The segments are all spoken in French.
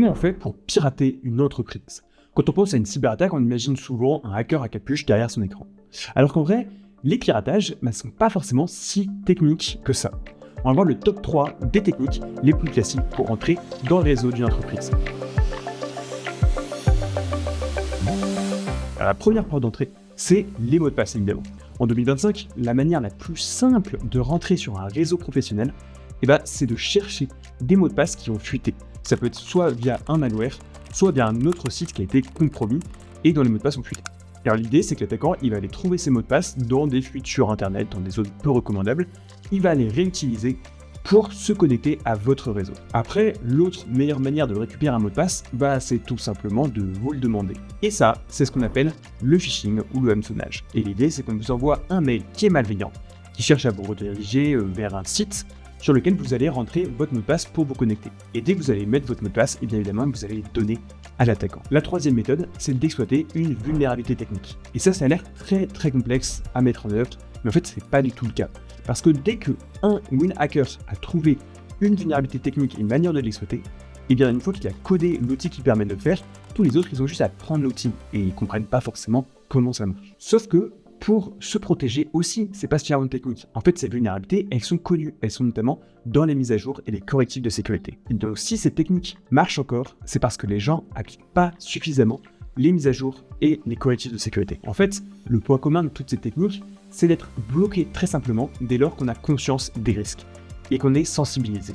Comment on fait pour pirater une entreprise? Quand on pense à une cyberattaque, on imagine souvent un hacker à capuche derrière son écran. Alors qu'en vrai, les piratages ne sont pas forcément si techniques que ça. On va voir le top 3 des techniques les plus classiques pour entrer dans le réseau d'une entreprise. Alors, la première porte d'entrée, c'est les mots de passe évidemment. En 2025, la manière la plus simple de rentrer sur un réseau professionnel, c'est de chercher des mots de passe qui ont fuité. Ça peut être soit via un malware, soit via un autre site qui a été compromis et dont les mots de passe ont fuité. Car l'idée, c'est que l'attaquant, il va aller trouver ces mots de passe dans des fuites sur Internet, dans des zones peu recommandables. Il va les réutiliser pour se connecter à votre réseau. Après, l'autre meilleure manière de récupérer un mot de passe, c'est tout simplement de vous le demander. Et ça, c'est ce qu'on appelle le phishing ou le hameçonnage. Et l'idée, c'est qu'on vous envoie un mail qui est malveillant, qui cherche à vous rediriger vers un site sur lequel vous allez rentrer votre mot de passe pour vous connecter. Et dès que vous allez mettre votre mot de passe, bien évidemment, vous allez le donner à l'attaquant. La troisième méthode, c'est d'exploiter une vulnérabilité technique. Et ça a l'air très complexe à mettre en œuvre, mais en fait, c'est pas du tout le cas. Parce que dès que un ou une hacker a trouvé une vulnérabilité technique et une manière de l'exploiter, une fois qu'il a codé l'outil qui permet de le faire, tous les autres, ils ont juste à prendre l'outil et ils comprennent pas forcément comment ça marche. Sauf que pour se protéger aussi, c'est pas suffisamment technique. En fait, ces vulnérabilités, elles sont connues. Elles sont notamment dans les mises à jour et les correctifs de sécurité. Et donc, si ces techniques marchent encore, c'est parce que les gens appliquent pas suffisamment les mises à jour et les correctifs de sécurité. En fait, le point commun de toutes ces techniques, c'est d'être bloqué très simplement dès lors qu'on a conscience des risques et qu'on est sensibilisé.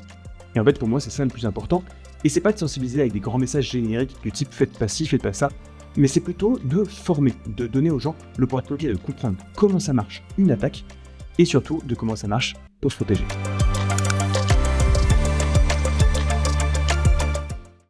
Et en fait, pour moi, c'est ça le plus important. Et c'est pas de sensibiliser avec des grands messages génériques du type « faites pas ci, faites pas ça », mais c'est plutôt de former, de donner aux gens l'opportunité de comprendre comment ça marche une attaque et surtout de comment ça marche pour se protéger.